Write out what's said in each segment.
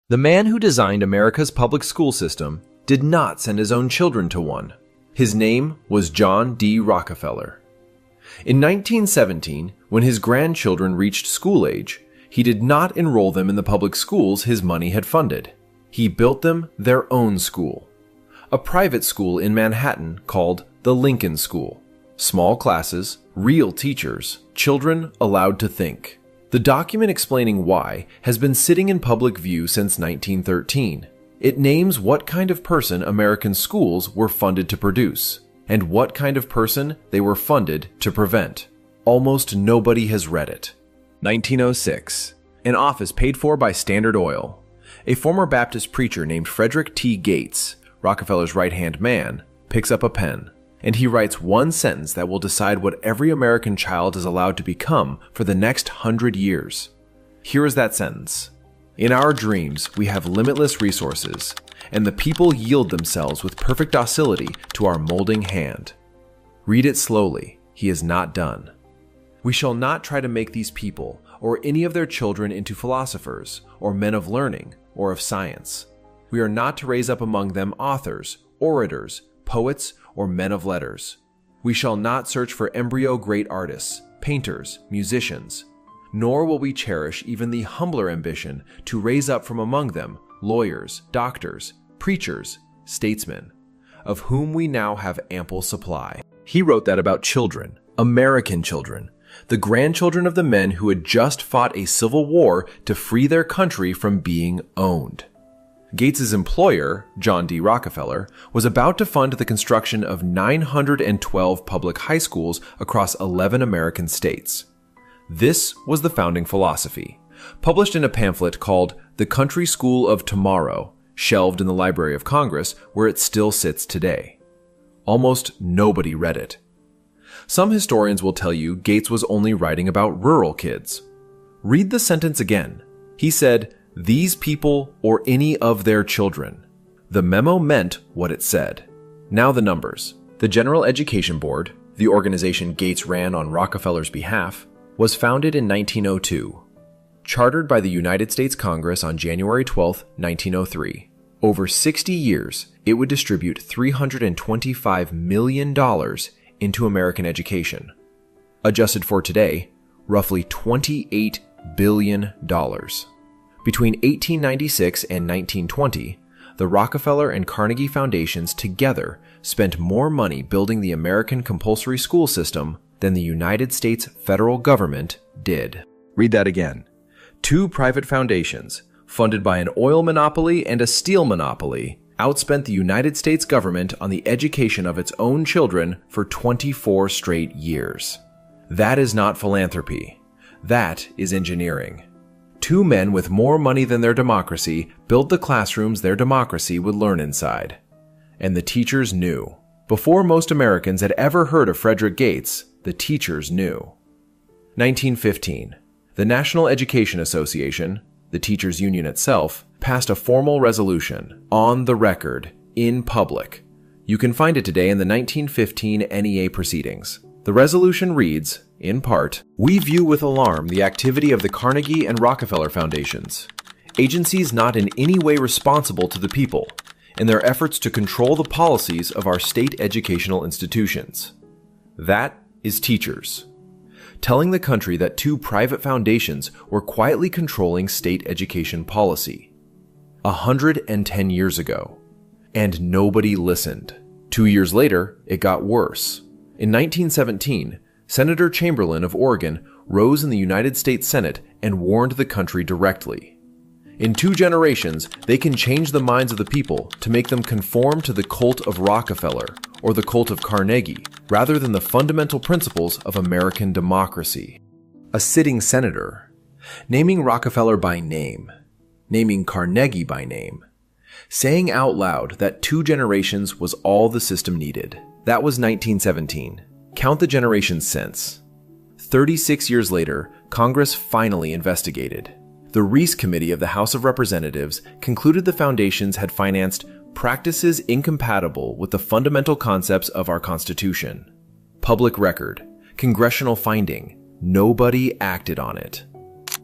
The man who designed America's public school system did not send his own children to one. His name was John D. Rockefeller. In 1917, when his grandchildren reached school age, he did not enroll them in the public schools his money had funded. He built them their own school, a private school in Manhattan called the Lincoln School. Small classes, real teachers, children allowed to think. The document explaining why has been sitting in public view since 1913. It names what kind of person American schools were funded to produce, and what kind of person they were funded to prevent. Almost nobody has read it. 1906. An office paid for by Standard Oil. A former Baptist preacher named Frederick T. Gates, Rockefeller's right-hand man, picks up a pen, and he writes one sentence that will decide what every American child is allowed to become for the next 100 years. Here is that sentence. In our dreams, we have limitless resources, and the people yield themselves with perfect docility to our molding hand. Read it slowly. He is not done. We shall not try to make these people or any of their children into philosophers or men of learning or of science. We are not to raise up among them authors, orators, poets, or men of letters. We shall not search for embryo great artists, painters, musicians, nor will we cherish even the humbler ambition to raise up from among them lawyers, doctors, preachers, statesmen, of whom we now have ample supply. He wrote that about children, American children, the grandchildren of the men who had just fought a civil war to free their country from being owned. Gates's employer, John D. Rockefeller, was about to fund the construction of 912 public high schools across 11 American states. This was the founding philosophy, published in a pamphlet called The Country School of Tomorrow, shelved in the Library of Congress, where it still sits today. Almost nobody read it. Some historians will tell you Gates was only writing about rural kids. Read the sentence again. He said, "These people or any of their children." The memo meant what it said. Now the numbers. The General Education Board, the organization Gates ran on Rockefeller's behalf, was founded in 1902. Chartered by the United States Congress on January 12, 1903. Over 60 years, it would distribute $325 million into American education. Adjusted for today, roughly $28 billion. Between 1896 and 1920, the Rockefeller and Carnegie Foundations together spent more money building the American compulsory school system than the United States federal government did. Read that again. Two private foundations, funded by an oil monopoly and a steel monopoly, outspent the United States government on the education of its own children for 24 straight years. That is not philanthropy. That is engineering. Two men with more money than their democracy built the classrooms their democracy would learn inside. And the teachers knew. Before most Americans had ever heard of Frederick Gates, the teachers knew. 1915. The National Education Association, the teachers' union itself, passed a formal resolution, on the record, in public. You can find it today in the 1915 NEA proceedings. The resolution reads, in part, "We view with alarm the activity of the Carnegie and Rockefeller Foundations, agencies not in any way responsible to the people, in their efforts to control the policies of our state educational institutions." That is teachers, telling the country that two private foundations were quietly controlling state education policy. 110 years ago. And nobody listened. 2 years later, it got worse. In 1917, Senator Chamberlain of Oregon rose in the United States Senate and warned the country directly. In 2 generations, they can change the minds of the people to make them conform to the cult of Rockefeller or the cult of Carnegie, rather than the fundamental principles of American democracy. A sitting senator, naming Rockefeller by name, naming Carnegie by name, saying out loud that 2 generations was all the system needed. That was 1917. Count the generations since. 36 years later, Congress finally investigated. The Reese Committee of the House of Representatives concluded the foundations had financed practices incompatible with the fundamental concepts of our Constitution. Public record, congressional finding, nobody acted on it.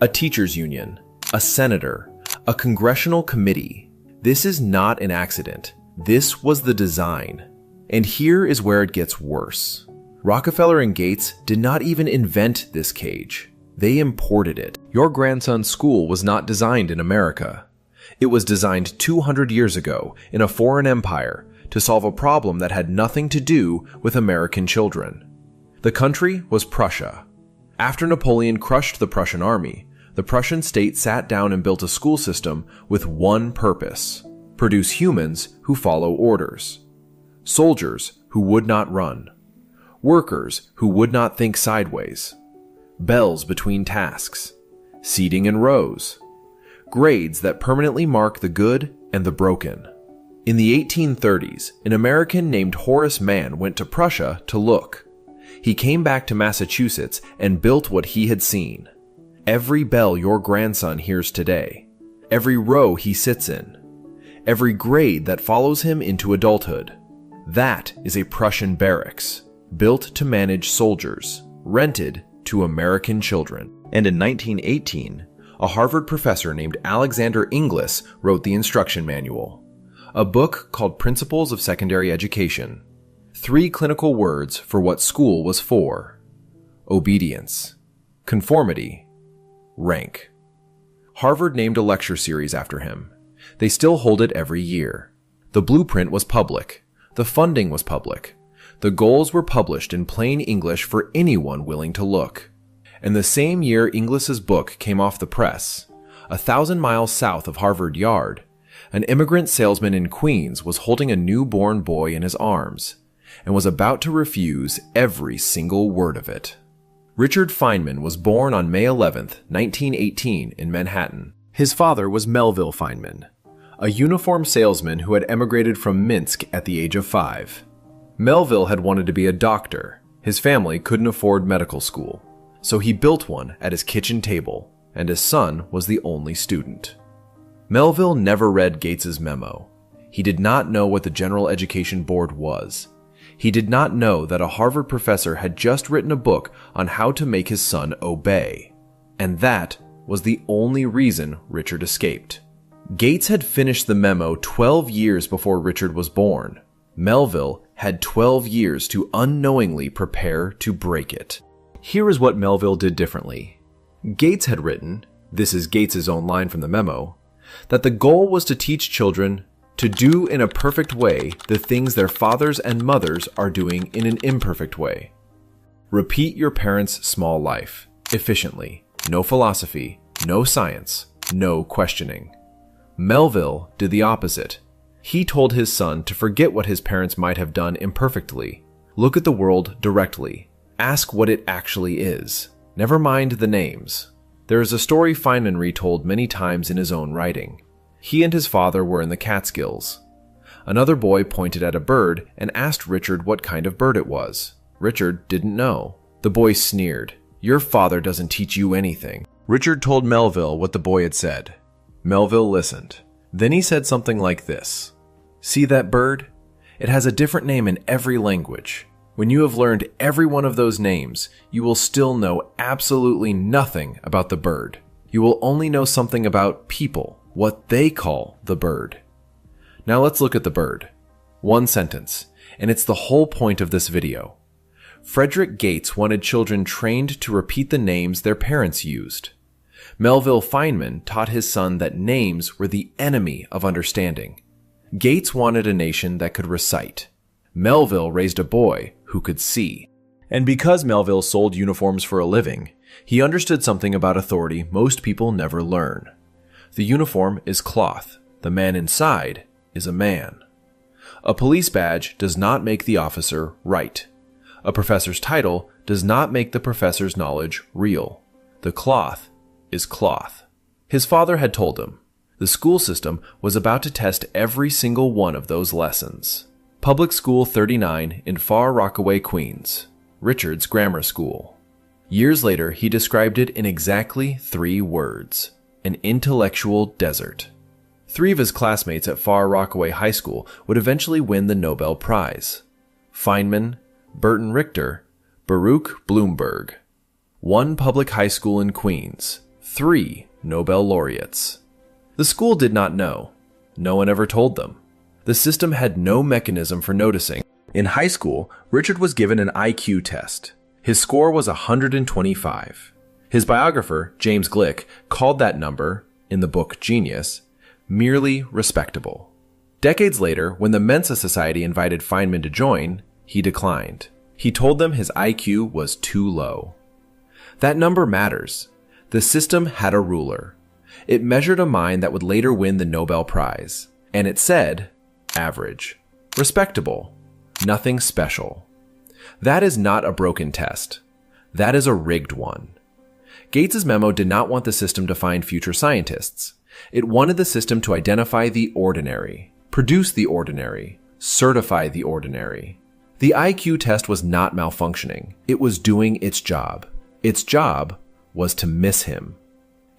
A teachers' union, a senator, A congressional committee. This is not an accident. This was the design. And here is where it gets worse. Rockefeller and Gates did not even invent this cage. They imported it. Your grandson's school was not designed in America. It was designed 200 years ago in a foreign empire to solve a problem that had nothing to do with American children. The country was Prussia. After Napoleon crushed the Prussian army, the Prussian state sat down and built a school system with one purpose: produce humans who follow orders. Soldiers who would not run. Workers who would not think sideways. Bells between tasks. Seating in rows. Grades that permanently mark the good and the broken. In the 1830s, an American named Horace Mann went to Prussia to look. He came back to Massachusetts and built what he had seen. Every bell your grandson hears today. Every row he sits in. Every grade that follows him into adulthood. That is a Prussian barracks, built to manage soldiers, rented to American children. And in 1918, a Harvard professor named Alexander Inglis wrote the instruction manual, a book called Principles of Secondary Education. 3 clinical words for what school was for: obedience, conformity, rank. Harvard named a lecture series after him. They still hold it every year. The blueprint was public. The funding was public. The goals were published in plain English for anyone willing to look. And the same year Inglis's book came off the press, 1,000 miles south of Harvard Yard, an immigrant salesman in Queens was holding a newborn boy in his arms and was about to refuse every single word of it. Richard Feynman was born on May 11, 1918 in Manhattan. His father was Melville Feynman, a uniform salesman who had emigrated from Minsk at the age of 5. Melville had wanted to be a doctor. His family couldn't afford medical school, so he built one at his kitchen table, and his son was the only student. Melville never read Gates's memo. He did not know what the General Education Board was. He did not know that a Harvard professor had just written a book on how to make his son obey. And that was the only reason Richard escaped. Gates had finished the memo 12 years before Richard was born. Melville had 12 years to unknowingly prepare to break it. Here is what Melville did differently. Gates had written, this is Gates's own line from the memo, that the goal was to teach children to do in a perfect way the things their fathers and mothers are doing in an imperfect way. Repeat your parents' small life, efficiently, no philosophy, no science, no questioning. Melville did the opposite. He told his son to forget what his parents might have done imperfectly. Look at the world directly. Ask what it actually is. Never mind the names. There is a story Feynman retold many times in his own writing. He and his father were in the Catskills. Another boy pointed at a bird and asked Richard what kind of bird it was. Richard didn't know. The boy sneered. Your father doesn't teach you anything. Richard told Melville what the boy had said. Melville listened. Then he said something like this. See that bird? It has a different name in every language. When you have learned every one of those names, you will still know absolutely nothing about the bird. You will only know something about people, what they call the bird. Now let's look at the bird. One sentence, and it's the whole point of this video. Frederick Gates wanted children trained to repeat the names their parents used. Melville Feynman taught his son that names were the enemy of understanding. Gates wanted a nation that could recite. Melville raised a boy who could see. And because Melville sold uniforms for a living, he understood something about authority most people never learn. The uniform is cloth. The man inside is a man. A police badge does not make the officer right. A professor's title does not make the professor's knowledge real. The cloth is cloth. His father had told him. The school system was about to test every single one of those lessons. Public School 39 in Far Rockaway, Queens, Richard's grammar school. Years later, he described it in exactly 3 words: an intellectual desert. 3 of his classmates at Far Rockaway High School would eventually win the Nobel Prize. Feynman, Burton Richter, Baruch Blumberg. 1 public high school in Queens, 3 Nobel laureates. The school did not know. No one ever told them. The system had no mechanism for noticing. In high school, Richard was given an IQ test. His score was 125. His biographer, James Glick, called that number, in the book Genius, merely respectable. Decades later, when the Mensa Society invited Feynman to join, he declined. He told them his IQ was too low. That number matters. The system had a ruler. It measured a mind that would later win the Nobel Prize. And it said, average, respectable, nothing special. That is not a broken test. That is a rigged one. Gates's memo did not want the system to find future scientists. It wanted the system to identify the ordinary, produce the ordinary, certify the ordinary. The IQ test was not malfunctioning. It was doing its job. Its job was to miss him.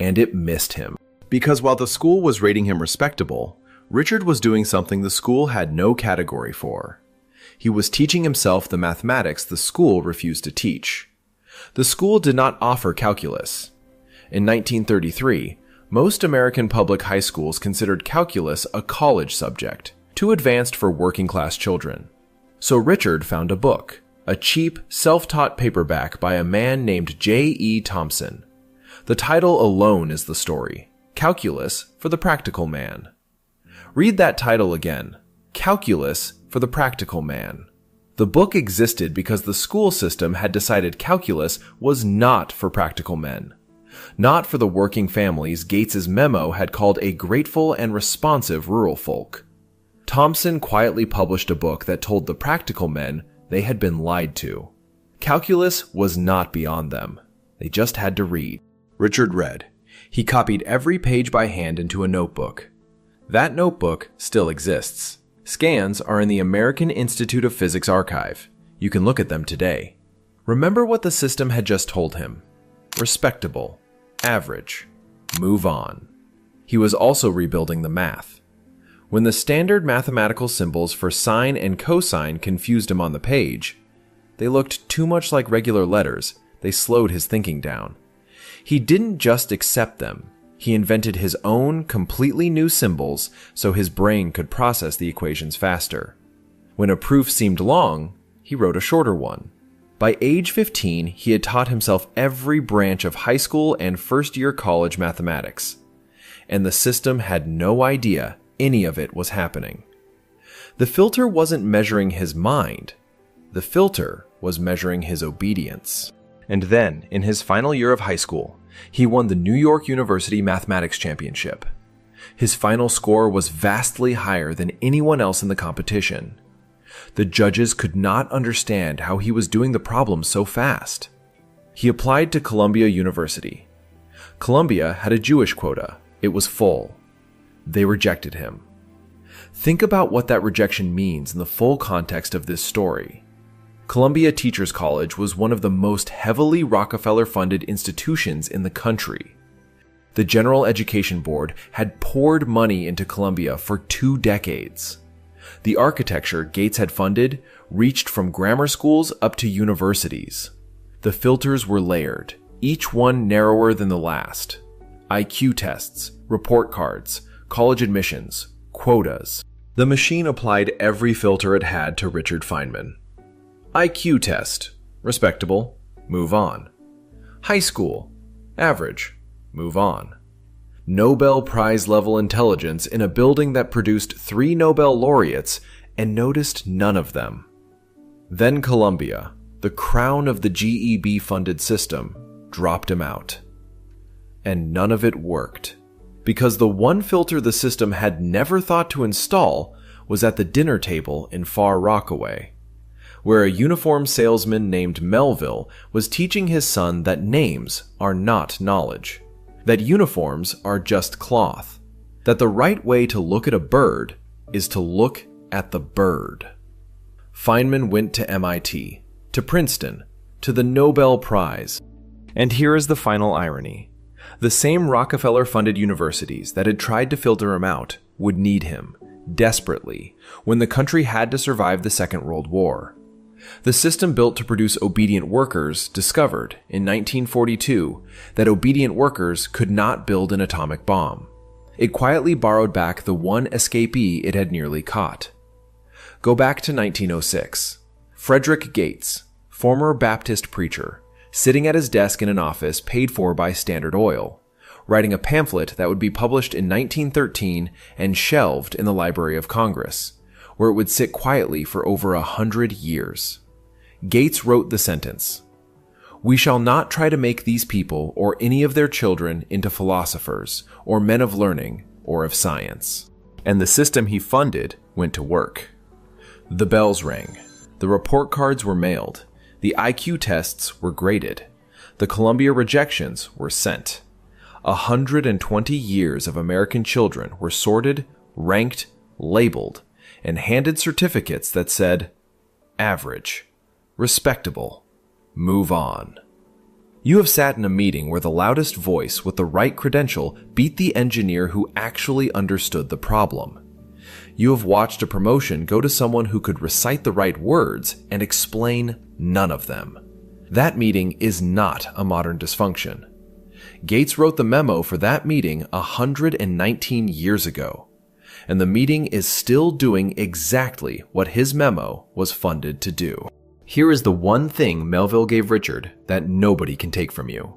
And it missed him. Because while the school was rating him respectable, Richard was doing something the school had no category for. He was teaching himself the mathematics the school refused to teach. The school did not offer calculus. In 1933, most American public high schools considered calculus a college subject, too advanced for working-class children. So Richard found a book, a cheap, self-taught paperback by a man named J.E. Thomson. The title alone is the story, Calculus for the Practical Man. Read that title again, Calculus for the Practical Man. The book existed because the school system had decided calculus was not for practical men, not for the working families Gates's memo had called a grateful and responsive rural folk. Thomson quietly published a book that told the practical men they had been lied to. Calculus was not beyond them. They just had to read. Richard read. He copied every page by hand into a notebook. That notebook still exists. Scans are in the American Institute of Physics archive. You can look at them today. Remember what the system had just told him. Respectable. Average. Move on. He was also rebuilding the math. When the standard mathematical symbols for sine and cosine confused him on the page, they looked too much like regular letters. They slowed his thinking down. He didn't just accept them. He invented his own completely new symbols so his brain could process the equations faster. When a proof seemed long, he wrote a shorter one. By age 15, he had taught himself every branch of high school and first-year college mathematics. And the system had no idea any of it was happening. The filter wasn't measuring his mind. The filter was measuring his obedience. And then, in his final year of high school, he won the New York University Mathematics Championship. His final score was vastly higher than anyone else in the competition. The judges could not understand how he was doing the problem so fast. He applied to Columbia University. Columbia had a Jewish quota. It was full. They rejected him. Think about what that rejection means in the full context of this story. Columbia Teachers College was one of the most heavily Rockefeller-funded institutions in the country. The General Education Board had poured money into Columbia for 2 decades. The architecture Gates had funded reached from grammar schools up to universities. The filters were layered, each one narrower than the last. IQ tests, report cards, college admissions, quotas. The machine applied every filter it had to Richard Feynman. IQ test, respectable, move on. High school, average, move on. Nobel Prize level intelligence in a building that produced 3 Nobel laureates and noticed none of them. Then Columbia, the crown of the GEB-funded system, dropped him out. And none of it worked, because the one filter the system had never thought to install was at the dinner table in Far Rockaway, where a uniform salesman named Melville was teaching his son that names are not knowledge, that uniforms are just cloth, that the right way to look at a bird is to look at the bird. Feynman went to MIT, to Princeton, to the Nobel Prize. And here is the final irony. The same Rockefeller-funded universities that had tried to filter him out would need him, desperately, when the country had to survive the Second World War. The system built to produce obedient workers discovered, in 1942, that obedient workers could not build an atomic bomb. It quietly borrowed back the one escapee it had nearly caught. Go back to 1906. Frederick Gates, former Baptist preacher, sitting at his desk in an office paid for by Standard Oil, writing a pamphlet that would be published in 1913 and shelved in the Library of Congress, where it would sit quietly for over 100 years. Gates wrote the sentence, "We shall not try to make these people or any of their children into philosophers or men of learning or of science." And the system he funded went to work. The bells rang. The report cards were mailed. The IQ tests were graded. The Columbia rejections were sent. 120 years of American children were sorted, ranked, labeled, and handed certificates that said, average, respectable, move on. You have sat in a meeting where the loudest voice with the right credential beat the engineer who actually understood the problem. You have watched a promotion go to someone who could recite the right words and explain none of them. That meeting is not a modern dysfunction. Gates wrote the memo for that meeting 119 years ago, and the meeting is still doing exactly what his memo was funded to do. Here is the one thing Melville gave Richard that nobody can take from you.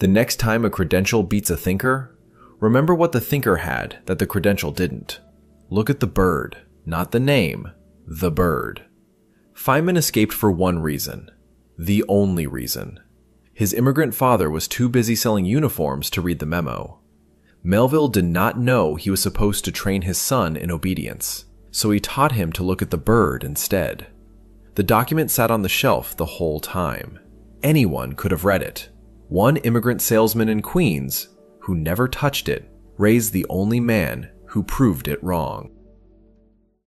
The next time a credential beats a thinker, remember what the thinker had that the credential didn't. Look at the bird, not the name, the bird. Feynman escaped for one reason, the only reason. His immigrant father was too busy selling uniforms to read the memo. Melville did not know he was supposed to train his son in obedience, so he taught him to look at the bird instead. The document sat on the shelf the whole time. Anyone could have read it. One immigrant salesman in Queens, who never touched it, raised the only man who proved it wrong.